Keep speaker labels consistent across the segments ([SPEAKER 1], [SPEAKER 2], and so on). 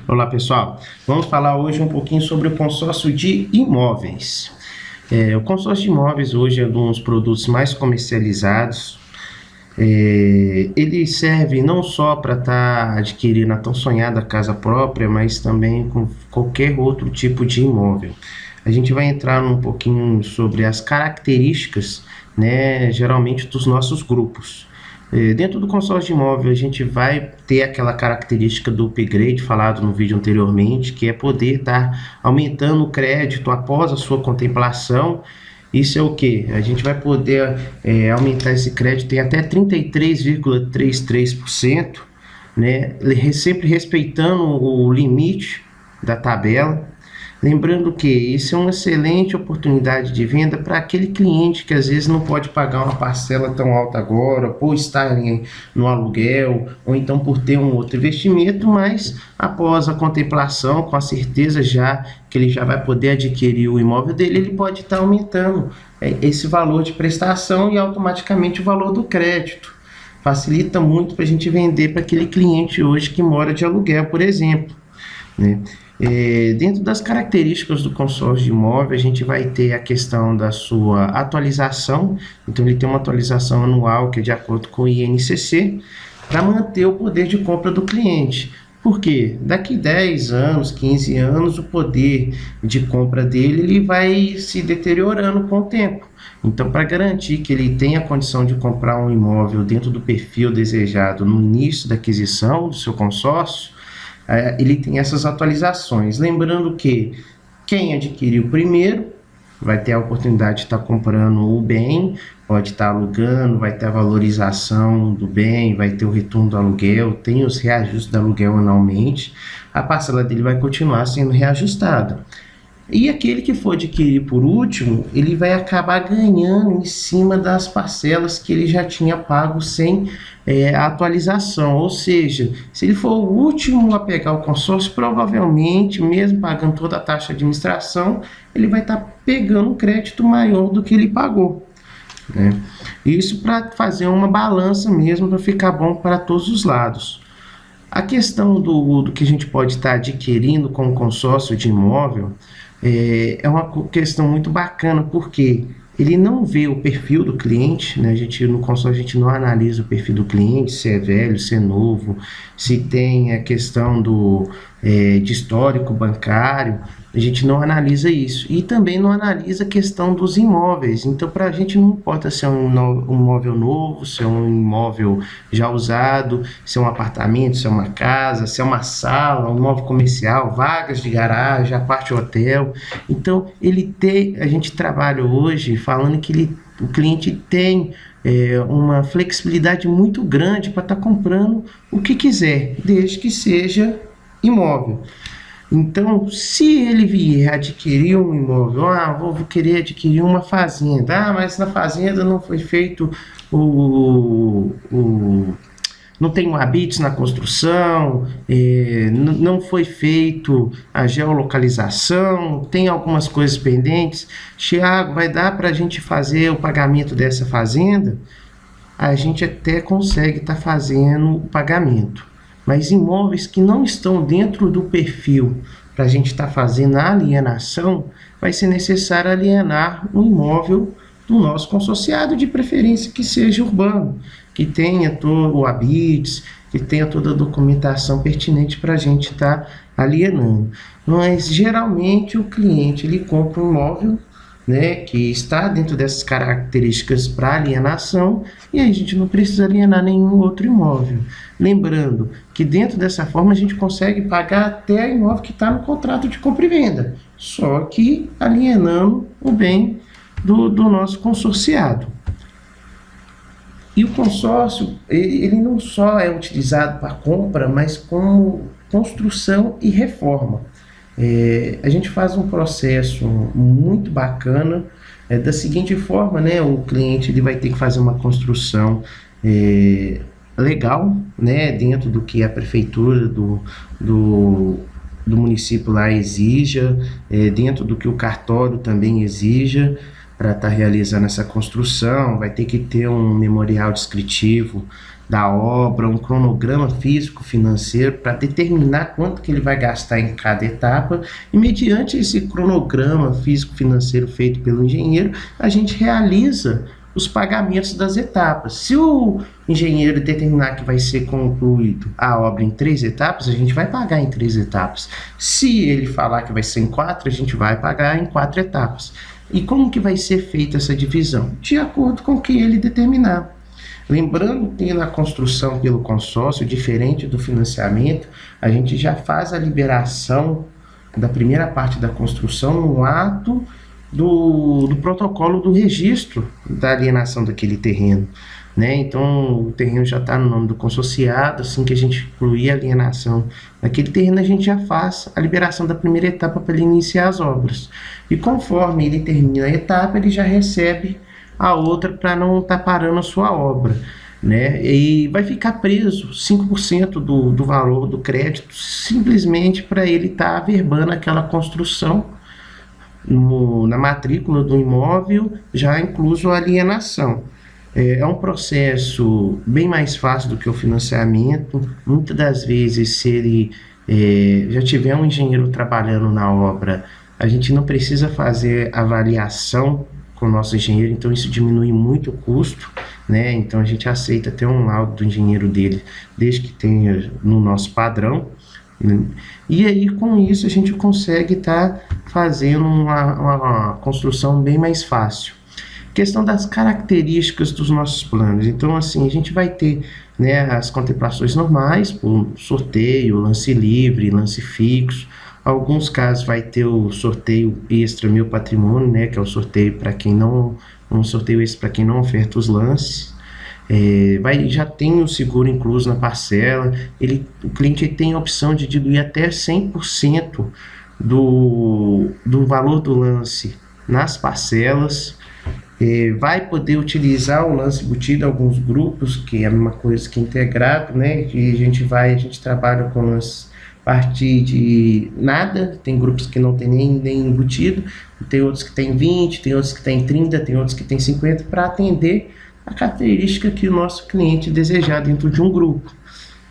[SPEAKER 1] Olá pessoal, vamos falar hoje um pouquinho sobre o consórcio de imóveis. O consórcio de imóveis hoje é um dos produtos mais comercializados. Ele serve não só para estar adquirindo a tão sonhada casa própria, mas também com qualquer outro tipo de imóvel. A gente vai entrar um pouquinho sobre as características, né, geralmente dos nossos grupos. Dentro do consórcio de imóvel, a gente vai ter aquela característica do upgrade falado no vídeo anteriormente, que é poder estar aumentando o crédito após a sua contemplação. Isso é o que? A gente vai poder aumentar esse crédito em até 33,33%, né? Sempre respeitando o limite da tabela. Lembrando que isso é uma excelente oportunidade de venda para aquele cliente que às vezes não pode pagar uma parcela tão alta agora, por estar no aluguel, ou então por ter um outro investimento, mas após a contemplação, com a certeza já que ele já vai poder adquirir o imóvel dele, ele pode estar aumentando esse valor de prestação e automaticamente o valor do crédito. Facilita muito para a gente vender para aquele cliente hoje que mora de aluguel, por exemplo, né? Dentro das características do consórcio de imóvel, a gente vai ter a questão da sua atualização. Então ele tem uma atualização anual que é de acordo com o INCC, para manter o poder de compra do cliente. Porque daqui 10 anos, 15 anos, o poder de compra dele ele vai se deteriorando com o tempo. Então, para garantir que ele tenha a condição de comprar um imóvel dentro do perfil desejado no início da aquisição do seu consórcio, ele tem essas atualizações. Lembrando que quem adquiriu primeiro vai ter a oportunidade de estar comprando o bem, pode estar alugando, vai ter a valorização do bem, vai ter o retorno do aluguel, tem os reajustes do aluguel anualmente, a parcela dele vai continuar sendo reajustada. E aquele que for adquirir por último, ele vai acabar ganhando em cima das parcelas que ele já tinha pago sem a atualização. Ou seja, se ele for o último a pegar o consórcio, provavelmente, mesmo pagando toda a taxa de administração, ele vai estar pegando um crédito maior do que ele pagou, né? Isso para fazer uma balança mesmo, para ficar bom para todos os lados. A questão do que a gente pode estar adquirindo com o consórcio de imóvel é uma questão muito bacana, porque ele não vê o perfil do cliente, né? No consórcio a gente não analisa o perfil do cliente, se é velho, se é novo, se tem a questão de histórico bancário, a gente não analisa isso. E também não analisa a questão dos imóveis. Então, para a gente não importa se é um imóvel novo, se é um imóvel já usado, se é um apartamento, se é uma casa, se é uma sala, um imóvel comercial, vagas de garagem, a parte hotel. Então, a gente trabalha hoje falando que o cliente tem uma flexibilidade muito grande para estar comprando o que quiser, desde que seja imóvel. Então, se ele vier adquirir um imóvel, vou querer adquirir uma fazenda, mas na fazenda não foi feito não tem um habite na construção, não foi feito a geolocalização, tem algumas coisas pendentes. Thiago, vai dar para a gente fazer o pagamento dessa fazenda? A gente até consegue estar fazendo o pagamento. Mas imóveis que não estão dentro do perfil para a gente estar fazendo a alienação, vai ser necessário alienar um imóvel do nosso consorciado, de preferência que seja urbano, que tenha todo o habites, que tenha toda a documentação pertinente para a gente estar alienando. Mas geralmente o cliente ele compra um imóvel, né, que está dentro dessas características para alienação, e aí a gente não precisa alienar nenhum outro imóvel. Lembrando que dentro dessa forma a gente consegue pagar até o imóvel que está no contrato de compra e venda, só que alienando o bem do nosso consorciado. E o consórcio, ele não só é utilizado para compra, mas como construção e reforma. A gente faz um processo muito bacana, da seguinte forma, né? O cliente ele vai ter que fazer uma construção legal, né? Dentro do que a prefeitura do município lá exija, dentro do que o cartório também exija, para estar realizando essa construção. Vai ter que ter um memorial descritivo da obra, um cronograma físico-financeiro para determinar quanto que ele vai gastar em cada etapa, e mediante esse cronograma físico-financeiro feito pelo engenheiro, a gente realiza os pagamentos das etapas. Se o engenheiro determinar que vai ser concluído a obra em 3 etapas, a gente vai pagar em 3 etapas. Se ele falar que vai ser em 4, a gente vai pagar em 4 etapas. E como que vai ser feita essa divisão? De acordo com o que ele determinar. Lembrando que na construção pelo consórcio, diferente do financiamento, a gente já faz a liberação da primeira parte da construção no ato do protocolo do registro da alienação daquele terreno, né? Então o terreno já está no nome do consorciado. Assim que a gente concluir a alienação daquele terreno, a gente já faz a liberação da primeira etapa para ele iniciar as obras, e conforme ele termina a etapa, ele já recebe a outra para não estar parando a sua obra, né? E vai ficar preso 5% do valor do crédito, simplesmente para ele estar averbando aquela construção na matrícula do imóvel, já incluso a alienação. É um processo bem mais fácil do que o financiamento. Muitas das vezes, se ele já tiver um engenheiro trabalhando na obra, a gente não precisa fazer avaliação com o nosso engenheiro, então isso diminui muito o custo, né? Então a gente aceita ter um laudo do engenheiro dele, desde que tenha no nosso padrão, né? E aí com isso a gente consegue estar fazendo uma construção bem mais fácil. Questão das características dos nossos planos. Então assim, a gente vai ter, né, as contemplações normais, por sorteio, lance livre, lance fixo. Alguns casos vai ter o sorteio extra Meu Patrimônio, né, que é o sorteio para quem não, um sorteio extra para quem não oferta os lances. Já tem o seguro incluso na parcela. O cliente tem a opção de diluir até 100% do valor do lance nas parcelas. Vai poder utilizar o lance embutido, alguns grupos, que é a mesma coisa que integrado, né, que a gente trabalha com lance partir de nada. Tem grupos que não tem nem embutido, tem outros que tem 20, tem outros que tem 30, tem outros que tem 50, para atender a característica que o nosso cliente desejar dentro de um grupo.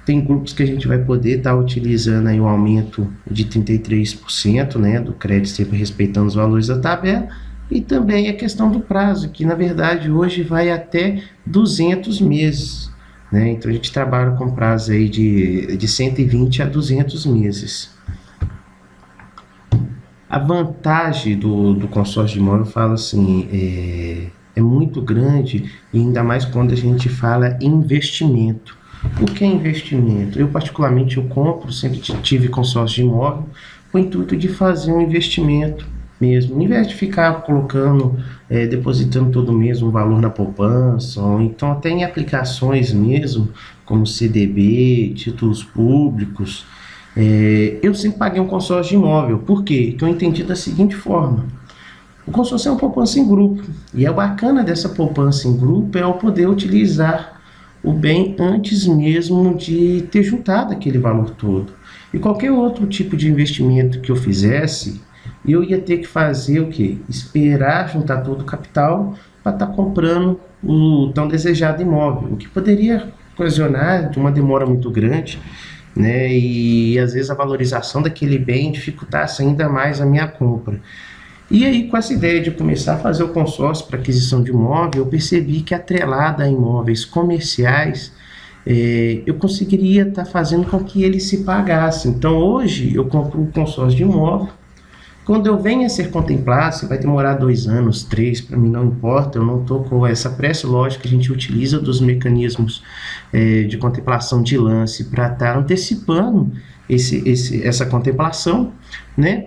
[SPEAKER 1] Tem grupos que a gente vai poder estar utilizando aí o aumento de 33%, né, do crédito, sempre respeitando os valores da tabela, e também a questão do prazo, que na verdade hoje vai até 200 meses. Né? Então a gente trabalha com prazo aí de 120 a 200 meses. A vantagem do consórcio de imóvel, fala assim, é muito grande, e ainda mais quando a gente fala em investimento. O que é investimento? Eu particularmente compro, sempre tive consórcio de imóvel com o intuito de fazer um investimento mesmo, ao invés de ficar colocando, depositando todo mês um valor na poupança, ou então até em aplicações mesmo, como CDB, títulos públicos. Eu sempre paguei um consórcio de imóvel. Por quê? Que eu entendi da seguinte forma: o consórcio é uma poupança em grupo, e é bacana dessa poupança em grupo é eu poder utilizar o bem antes mesmo de ter juntado aquele valor todo. E qualquer outro tipo de investimento que eu fizesse, eu ia ter que fazer o quê? Esperar juntar todo o capital para estar comprando o tão desejado imóvel, o que poderia ocasionar uma demora muito grande, né? E às vezes a valorização daquele bem dificultasse ainda mais a minha compra. E aí, com essa ideia de começar a fazer o consórcio para aquisição de imóvel, eu percebi que, atrelada a imóveis comerciais, eu conseguiria estar fazendo com que ele se pagasse. Então hoje eu compro um consórcio de imóvel. Quando eu venho a ser contemplado, se vai demorar 2 anos, 3, para mim não importa, eu não estou com essa pressa. Lógico que a gente utiliza dos mecanismos de contemplação de lance para estar antecipando essa contemplação, né?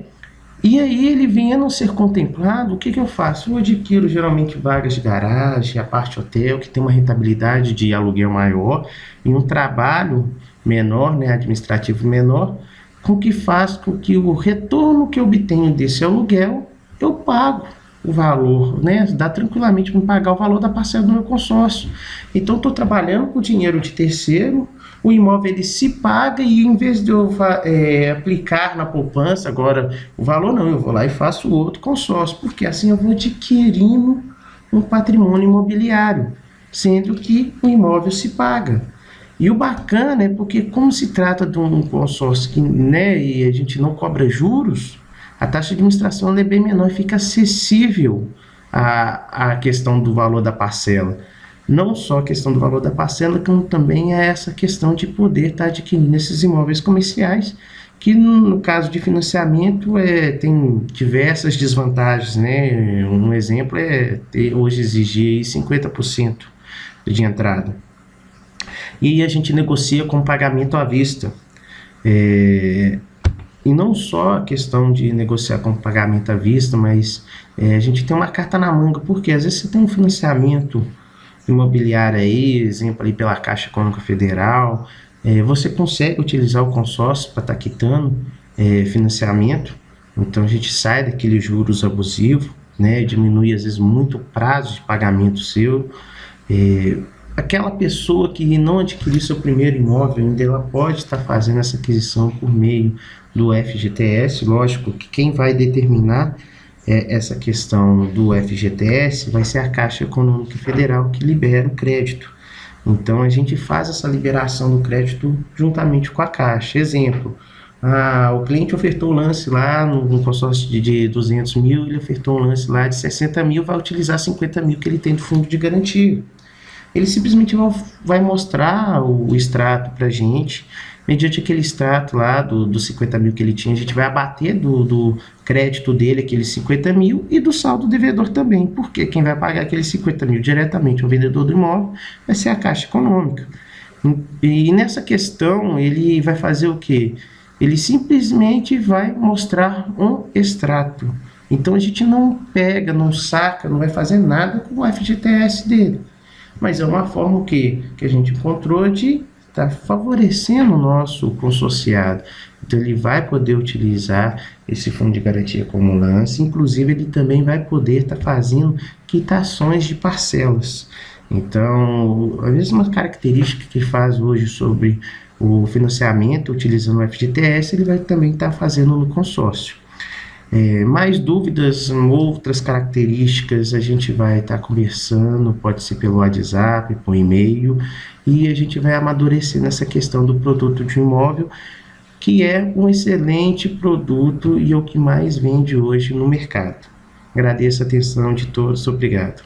[SPEAKER 1] E aí, ele vindo a ser contemplado, o que eu faço? Eu adquiro geralmente vagas de garagem, a parte hotel, que tem uma rentabilidade de aluguel maior e um trabalho menor, né, administrativo menor, com que faz com que o retorno que eu obtenho desse aluguel, eu pago o valor, né? Dá tranquilamente para pagar o valor da parcela do meu consórcio. Então, estou trabalhando com dinheiro de terceiro, o imóvel ele se paga, e em vez de eu aplicar na poupança agora o valor, não, eu vou lá e faço outro consórcio, porque assim eu vou adquirindo um patrimônio imobiliário, sendo que o imóvel se paga. E o bacana é porque, como se trata de um consórcio que, né, e a gente não cobra juros, a taxa de administração é bem menor e fica acessível à questão do valor da parcela. Não só a questão do valor da parcela, como também é essa questão de poder estar adquirindo esses imóveis comerciais, que no caso de financiamento tem diversas desvantagens, né? Um exemplo é hoje exigir 50% de entrada. E a gente negocia com pagamento à vista. E não só a questão de negociar com pagamento à vista, mas a gente tem uma carta na manga, porque às vezes você tem um financiamento imobiliário aí, exemplo aí pela Caixa Econômica Federal, você consegue utilizar o consórcio para estar quitando financiamento. Então a gente sai daquele juros abusivo, né, diminui às vezes muito o prazo de pagamento seu. Aquela pessoa que não adquiriu seu primeiro imóvel ainda, ela pode estar fazendo essa aquisição por meio do FGTS. Lógico que quem vai determinar essa questão do FGTS vai ser a Caixa Econômica Federal, que libera o crédito. Então a gente faz essa liberação do crédito juntamente com a Caixa. Exemplo, o cliente ofertou o lance lá no consórcio de 200 mil, ele ofertou um lance lá de 60 mil, vai utilizar 50 mil que ele tem do fundo de garantia. Ele simplesmente vai mostrar o extrato para a gente, mediante aquele extrato lá dos 50 mil que ele tinha, a gente vai abater do crédito dele aqueles 50 mil e do saldo devedor também, porque quem vai pagar aqueles 50 mil diretamente ao vendedor do imóvel vai ser a Caixa Econômica. E nessa questão ele vai fazer o quê? Ele simplesmente vai mostrar um extrato. Então a gente não pega, não saca, não vai fazer nada com o FGTS dele. Mas é uma forma que a gente encontrou de estar favorecendo o nosso consorciado. Então ele vai poder utilizar esse fundo de garantia como lance, inclusive ele também vai poder estar fazendo quitações de parcelas. Então, a mesma característica que faz hoje sobre o financiamento utilizando o FGTS, ele vai também estar fazendo no consórcio. Mais dúvidas, outras características, a gente vai estar conversando, pode ser pelo WhatsApp, por e-mail, e a gente vai amadurecer nessa questão do produto de um imóvel, que é um excelente produto e é o que mais vende hoje no mercado. Agradeço a atenção de todos, obrigado.